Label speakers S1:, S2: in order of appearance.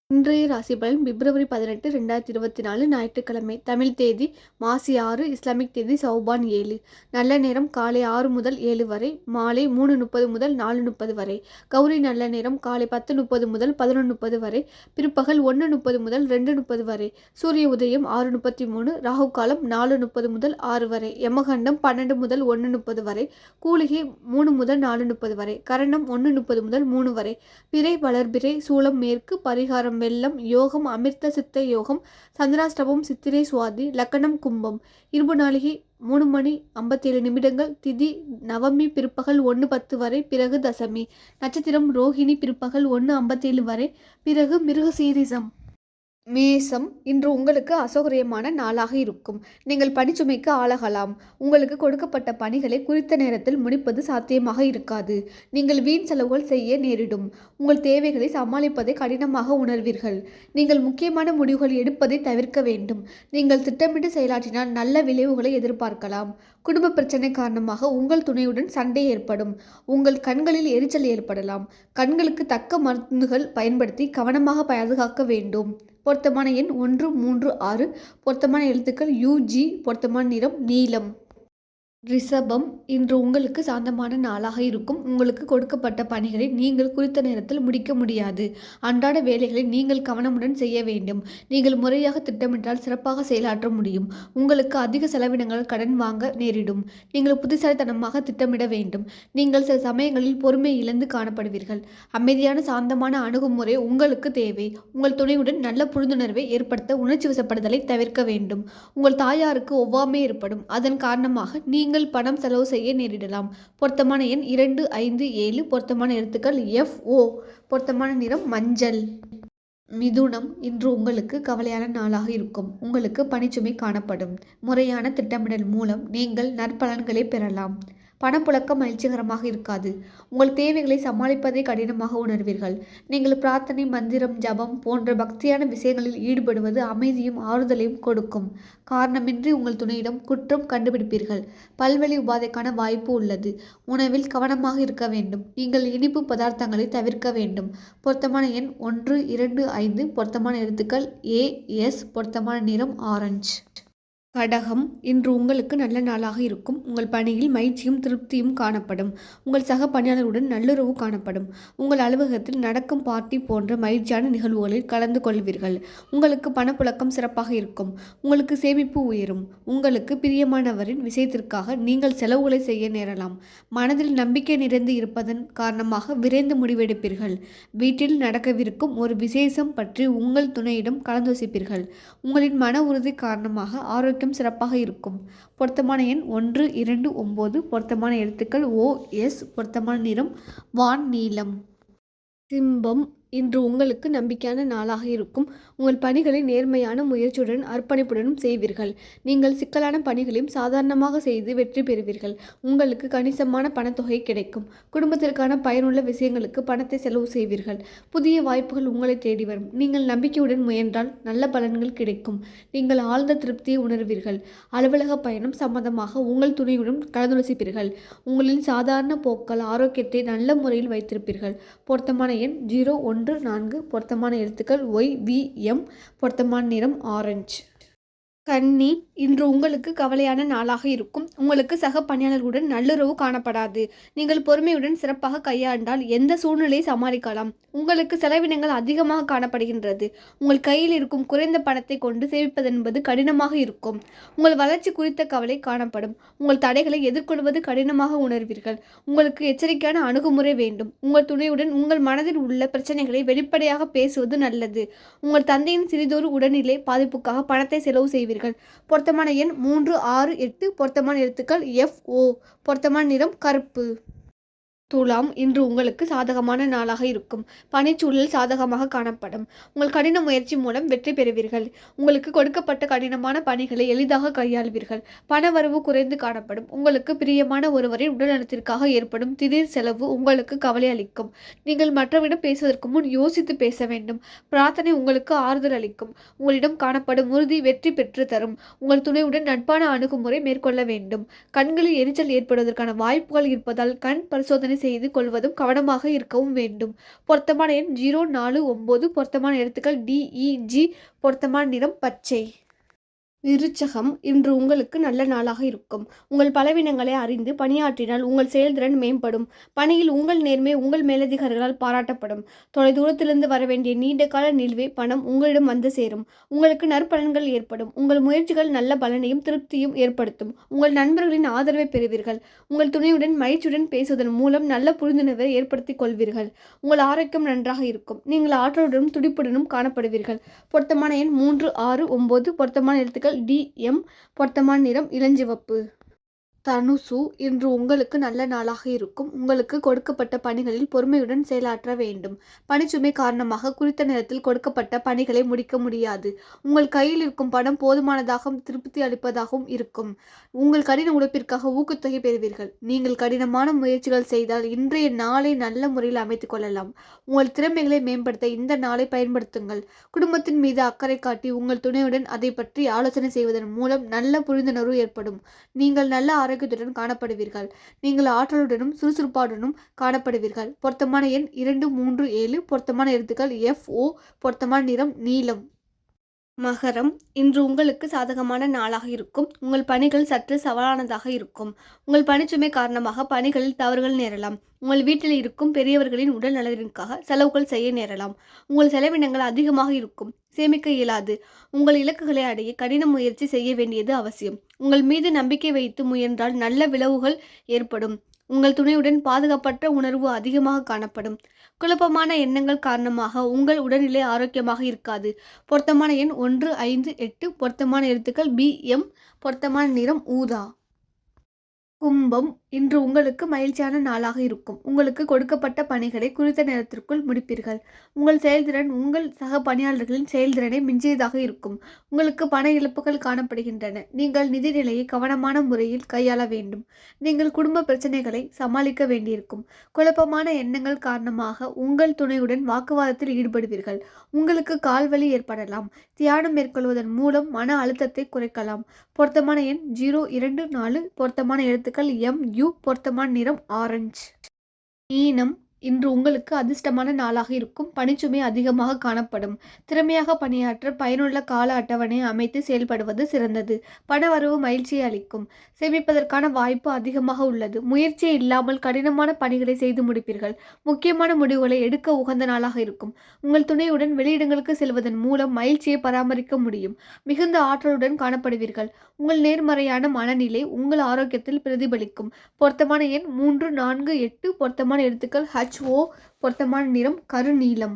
S1: இன்றைய ராசி பலன் பிப்ரவரி 18, 2024 ஞாயிற்றுக்கிழமை. தமிழ் தேதி மாசி 6, இஸ்லாமிக் தேதி சௌபான் 7. நல்ல நேரம் காலை 6 முதல் 7 வரை, மாலை 3:30 முதல் 4:30 வரை. கௌரி நல்ல நேரம் காலை 10:30 முதல் 11:30 வரை, பிற்பகல் 1:30 முதல் 2:30 வரை. சூரிய உதயம் 6:33, ராகு காலம் 4:30 முதல் 6 வரை. யமகண்டம் 12 முதல் 1:30 வரை, கூலிகை 3 முதல் 4:30 வரை, கரணம் 1:30 முதல் 3 வரை. பிறை வளர்பிறை, சூலம் மேற்கு, பரிகாரம் வெள்ளம், யோகம் அமிர்த சித்த யோகம், சந்திராஷ்டமம் சித்திரை சுவாதி, லக்கணம் கும்பம். இருபு நாளிகை 3:57, திதி நவமி பிற்பகல் 1:10 வரை, பிறகு தசமி. நட்சத்திரம் ரோஹிணி பிற்பகல் 1:57 வரை, பிறகு மிருகசீரிசம். மேசம், இன்று உங்களுக்கு அசௌகரியமான நாளாக இருக்கும். நீங்கள் பணிச்சுமைக்கு ஆளாகலாம். உங்களுக்கு கொடுக்கப்பட்ட பணிகளை குறித்த நேரத்தில் முடிப்பது சாத்தியமாக இருக்காது. நீங்கள் வீண் செலவுகள் செய்ய நேரிடும். உங்கள் தேவைகளை சமாளிப்பதை கடினமாக உணர்வீர்கள். நீங்கள் முக்கியமான முடிவுகள் எடுப்பதை தவிர்க்க வேண்டும். நீங்கள் திட்டமிட்டு செயலாற்றினால் நல்ல விளைவுகளை எதிர்பார்க்கலாம். குடும்ப பிரச்சனை காரணமாக உங்கள் துணையுடன் சண்டை ஏற்படும். உங்கள் கண்களில் எரிச்சல் ஏற்படலாம். கண்களுக்கு தக்க மருந்துகள் பயன்படுத்தி கவனமாக பாதுகாக்க வேண்டும். பொருத்தமான எண் 1, 3, 6. பொருத்தமான எழுத்துக்கள் UG. பொருத்தமான நிறம் நீலம். ரிஷபம், இன்று உங்களுக்கு சாந்தமான நாளாக இருக்கும். உங்களுக்கு கொடுக்கப்பட்ட பணிகளை நீங்கள் குறித்த நேரத்தில் முடிக்க முடியாது. அன்றாட வேலைகளை நீங்கள் கவனமுடன் செய்ய வேண்டும். நீங்கள் முறையாக திட்டமிட்டால் சிறப்பாக செயலாற்ற முடியும். உங்களுக்கு அதிக செலவினங்கள் கடன் வாங்க நேரிடும். நீங்கள் புத்திசாலித்தனமாக திட்டமிட வேண்டும். நீங்கள் சில சமயங்களில் பொறுமை இழந்து காணப்படுவீர்கள். அமைதியான சாந்தமான அணுகுமுறை உங்களுக்கு தேவை. உங்கள் துணையுடன் நல்ல புரிந்துணர்வை ஏற்படுத்த உணர்ச்சி வசப்படுதலை தவிர்க்க வேண்டும். உங்கள் தாயாருக்கு ஒவ்வாமை ஏற்படும். அதன் காரணமாக நீங்கள் பணம் செலவு செய்ய நேரிடலாம். பொருத்தமான எண் 2, 5, 7. பொருத்தமான எழுத்துக்கள் FO. பொருத்தமான நிறம் மஞ்சள். மிதுனம், இன்று உங்களுக்கு கவலையான நாளாக இருக்கும். உங்களுக்கு பணிச்சுமை காணப்படும். முறையான திட்டமிடல் மூலம் நீங்கள் நற்பலன்களை பெறலாம். பணப்புழக்கம் மகிழ்ச்சிகரமாக இருக்காது. உங்கள் தேவைகளை சமாளிப்பதை கடினமாக உணர்வீர்கள். நீங்கள் பிரார்த்தனை, மந்திரம், ஜபம் போன்ற பக்தியான விஷயங்களில் ஈடுபடுவது அமைதியும் ஆறுதலையும் கொடுக்கும். காரணமின்றி உங்கள் துணையிடம் குற்றம் கண்டுபிடிப்பீர்கள். பல்வழி உபாதைக்கான வாய்ப்பு உள்ளது. உணவில் கவனமாக இருக்க வேண்டும். நீங்கள் இனிப்பு பதார்த்தங்களை தவிர்க்க வேண்டும். பொருத்தமான எண் 1, 2, 5. பொருத்தமான எழுத்துக்கள் AS. பொருத்தமான நிறம் ஆரஞ்சு. கடகம், இன்று உங்களுக்கு நல்ல நாளாக இருக்கும். உங்கள் பணியில் மகிழ்ச்சியும் திருப்தியும் காணப்படும். உங்கள் சக பணியாளருடன் நல்லுறவு காணப்படும். உங்கள் அலுவலகத்தில் நடக்கும் பார்ட்டி போன்ற மகிழ்ச்சியான நிகழ்வுகளில் கலந்து கொள்வீர்கள். உங்களுக்கு பணப்புழக்கம் சிறப்பாக இருக்கும். உங்களுக்கு சேமிப்பு உயரும். உங்களுக்கு பிரியமானவரின் விஷயத்திற்காக நீங்கள் செலவுகளை செய்ய நேரலாம். மனதில் நம்பிக்கை நிறைந்து இருப்பதன் காரணமாக விரைந்து முடிவெடுப்பீர்கள். வீட்டில் நடக்கவிருக்கும் ஒரு விசேஷம் பற்றி உங்கள் துணையிடம் கலந்தோசிப்பீர்கள். உங்களின் மன உறுதி காரணமாக ஆரோக்கியம் சிறப்பாக இருக்கும். பொருத்தமான எண் 1, 2, 9. பொருத்தமான எழுத்துக்கள் OS. பொருத்தமான நிறம் வான் நீலம். சிம்பம், இன்று உங்களுக்கு நம்பிக்கையான நாளாக இருக்கும். உங்கள் பணிகளை நேர்மையான முயற்சியுடன் அர்ப்பணிப்புடனும் செய்வீர்கள். நீங்கள் சிக்கலான பணிகளையும் சாதாரணமாக செய்து வெற்றி பெறுவீர்கள். உங்களுக்கு கணிசமான பணத்தொகை கிடைக்கும். குடும்பத்திற்கான பயனுள்ள விஷயங்களுக்கு பணத்தை செலவு செய்வீர்கள். புதிய வாய்ப்புகள் உங்களை தேடி வரும். நீங்கள் நம்பிக்கையுடன் முயன்றால் நல்ல பலன்கள் கிடைக்கும். நீங்கள் ஆழ்ந்த திருப்தியை உணர்வீர்கள். அலுவலக பயணம் சம்பந்தமாக உங்கள் துணையுடன் கலந்துரைப்பீர்கள். உங்களின் சாதாரண போக்கள் ஆரோக்கியத்தை நல்ல முறையில் வைத்திருப்பீர்கள். பொருத்தமான எண் 0, 1, 4. பொருத்தமான எழுத்துக்கள் YVM. பொருத்தமான நிறம் ஆரஞ்சு. கன்னி, இன்று உங்களுக்கு கவலையான நாளாக இருக்கும். உங்களுக்கு சக பணியாளர்களுடன் நல்லுறவு காணப்படாது. நீங்கள் பொறுமையுடன் சிறப்பாக கையாண்டால் எந்த சூழ்நிலையை சமாளிக்கலாம். உங்களுக்கு செலவினங்கள் அதிகமாக காணப்படுகின்றது. உங்கள் கையில் இருக்கும் குறைந்த பணத்தை கொண்டு சேமிப்பதென்பது கடினமாக இருக்கும். உங்கள் வளர்ச்சி குறித்த கவலை காணப்படும். உங்கள் தடைகளை எதிர்கொள்வது கடினமாக உணர்வீர்கள். உங்களுக்கு எச்சரிக்கையான அணுகுமுறை வேண்டும். உங்கள் துணையுடன் உங்கள் மனதில் உள்ள பிரச்சனைகளை வெளிப்படையாக பேசுவது நல்லது. உங்கள் தந்தையின் சிறிதொரு உடல்நிலை பாதிப்புக்காக பணத்தை செலவு செய்வீர்கள். பொருத்தமான எண் 3, 6, 8. பொருத்தமான எழுத்துக்கள் FO. பொருத்தமான நிறம் கருப்பு. துலாம், இன்று உங்களுக்கு சாதகமான நாளாக இருக்கும். பணிச்சூழல் சாதகமாக காணப்படும். உங்கள் கடின முயற்சி மூலம் வெற்றி பெறுவீர்கள். உங்களுக்கு கொடுக்கப்பட்ட கடினமான பணிகளை எளிதாக கையாள்வீர்கள். பணவரவு குறைந்து காணப்படும். உங்களுக்கு பிரியமான ஒருவரின் உடல்நலத்திற்காக ஏற்படும் திடீர் செலவு உங்களுக்கு கவலை அளிக்கும். நீங்கள் மற்றவரிடம் பேசுவதற்கு முன் யோசித்து பேச வேண்டும். பிரார்த்தனை உங்களுக்கு ஆறுதல் அளிக்கும். உங்களிடம் காணப்படும் உறுதி வெற்றி பெற்று தரும். உங்கள் துணையுடன் நட்பான அணுகுமுறை மேற்கொள்ள வேண்டும். கண்களில் எரிச்சல் ஏற்படுவதற்கான வாய்ப்புகள் இருப்பதால் கண் பரிசோதனை முடிவு செய்து கொள்வதும் கவனமாக இருக்கவும் வேண்டும். பொருத்தமான எண் 0, 4, 9. பொருத்தமான எழுத்துக்கள் DEG. பொருத்தமான நிறம் பச்சை. விருச்சகம், இன்று உங்களுக்கு நல்ல நாளாக இருக்கும். உங்கள் பலவீனங்களை அறிந்து பணியாற்றினால் உங்கள் செயல்திறன் மேம்படும். பணியில் உங்கள் நேர்மை உங்கள் மேலதிகாரிகளால் பாராட்டப்படும். தொலைதூரத்திலிருந்து வரவேண்டிய நீண்டகால நிலுவை பணம் உங்களிடம் வந்து சேரும். உங்களுக்கு நற்பலன்கள் ஏற்படும். உங்கள் முயற்சிகள் நல்ல பலனையும் திருப்தியும் ஏற்படுத்தும். உங்கள் நண்பர்களின் ஆதரவை பெறுவீர்கள். உங்கள் துணையுடன் மகிழ்ச்சியுடன் பேசுவதன் மூலம் நல்ல புரிந்துணர்வை ஏற்படுத்திக் கொள்வீர்கள். உங்கள் ஆரோக்கியம் நன்றாக இருக்கும். நீங்கள் ஆற்றலுடனும் துடிப்புடனும் காணப்படுவீர்கள். பொருத்தமான எண் 3, 6, 9. பொருத்தமான எழுத்துக்கள் DM. பொருத்தமான நிறம் இளஞ்சிவப்பு. தனுசு, இன்று உங்களுக்கு நல்ல நாளாக இருக்கும். உங்களுக்கு கொடுக்கப்பட்ட பணிகளில் பொறுமையுடன் செயலாற்ற வேண்டும். பணிச்சுமை காரணமாக குறித்த நேரத்தில் கொடுக்கப்பட்ட பணிகளை முடிக்க முடியாது. உங்கள் கையில் இருக்கும் பணம் போதுமானதாகவும் திருப்தி அளிப்பதாகவும் இருக்கும். உங்கள் கடின உழைப்பிற்காக ஊக்கத்தொகை பெறுவீர்கள். நீங்கள் கடினமான முயற்சிகள் செய்தால் இன்றைய நாளை நல்ல முறையில் அமைத்துக் கொள்ளலாம். உங்கள் திறமைகளை மேம்படுத்த இந்த நாளை பயன்படுத்துங்கள். குடும்பத்தின் மீது அக்கறை காட்டி உங்கள் துணையுடன் அதை பற்றி ஆலோசனை செய்வதன் மூலம் நல்ல புரிந்துணர்வு ஏற்படும். நீங்கள் நல்ல ஆரோக்கியத்துடன் காணப்படுவீர்கள். நீங்கள் ஆற்றலுடனும் சுறுசுறுப்பாடுடனும் காணப்படுவீர்கள். பொருத்தமான எண் 2, 3, 7. பொருத்தமான எழுத்துக்கள் FO. பொருத்தமான நிறம் நீலம். மகரம், இன்று உங்களுக்கு சாதகமான நாளாக இருக்கும். உங்கள் பணிகள் சற்று சவாலானதாக இருக்கும். உங்கள் பணிச்சுமை காரணமாக பணிகளில் தவறுகள் நேரலாம். உங்கள் வீட்டில் இருக்கும் பெரியவர்களின் உடல் நலனிற்காக செலவுகள் செய்ய நேரலாம். உங்கள் செலவினங்கள் அதிகமாக இருக்கும். சேமிக்க இயலாது. உங்கள் இலக்குகளை அடைய கடின முயற்சி செய்ய வேண்டியது அவசியம். உங்கள் மீது நம்பிக்கை வைத்து முயன்றால் நல்ல விளைவுகள் ஏற்படும். உங்கள் துணையுடன் பாதுகாப்பற்ற உணர்வு அதிகமாக காணப்படும். குழப்பமான எண்ணங்கள் காரணமாக உங்கள் உடல்நிலை ஆரோக்கியமாக இருக்காது. பொருத்தமான எண் 1, 5, 8. பொருத்தமான எழுத்துக்கள் BM. பொருத்தமான நிறம் ஊதா. கும்பம், இன்று உங்களுக்கு மகிழ்ச்சியான நாளாக இருக்கும். உங்களுக்கு கொடுக்கப்பட்ட பணிகளை குறித்த நேரத்திற்குள் முடிப்பீர்கள். உங்கள் செயல்திறன் உங்கள் சக பணியாளர்களின் செயல்திறனை மிஞ்சியதாக இருக்கும். உங்களுக்கு பண இழப்புகள் காணப்படுகின்றன. நீங்கள் நிதி நிலையை கவனமான முறையில் கையாள வேண்டும். நீங்கள் குடும்ப பிரச்சனைகளை சமாளிக்க வேண்டியிருக்கும். குழப்பமான எண்ணங்கள் காரணமாக உங்கள் துணையுடன் வாக்குவாதத்தில் ஈடுபடுவீர்கள். உங்களுக்கு கால்வலி ஏற்படலாம். தியானம் மேற்கொள்வதன் மூலம் மன அழுத்தத்தை குறைக்கலாம். பொருத்தமான எண் 0, 2, 4. பொருத்தமான எழுத்துக்கள் MU. பொருத்தமான நிறம் ஆரஞ்சு. மீனம், இன்று உங்களுக்கு அதிர்ஷ்டமான நாளாக இருக்கும். பணிச்சுமை அதிகமாக காணப்படும். திறமையாக பணியாற்ற பயனுள்ள கால அட்டவணை அமைத்து செயல்படுவது சிறந்தது. பணவரவு மகிழ்ச்சியை அளிக்கும். சேமிப்பதற்கான வாய்ப்பு அதிகமாக உள்ளது. முயற்சியே இல்லாமல் கடினமான பணிகளை செய்து முடிப்பீர்கள். முக்கியமான முடிவுகளை எடுக்க உகந்த நாளாக இருக்கும். உங்கள் துணையுடன் வெளியிடங்களுக்கு செல்வதன் மூலம் மகிழ்ச்சியை பராமரிக்க முடியும். மிகுந்த ஆற்றலுடன் காணப்படுவீர்கள். உங்கள் நேர்மறையான மனநிலை உங்கள் ஆரோக்கியத்தில் பிரதிபலிக்கும். பொருத்தமான எண் 3, 4, 8. பொருத்தமான எழுத்துக்கள் HO. பொருத்தமான நிறம் கருநீலம்.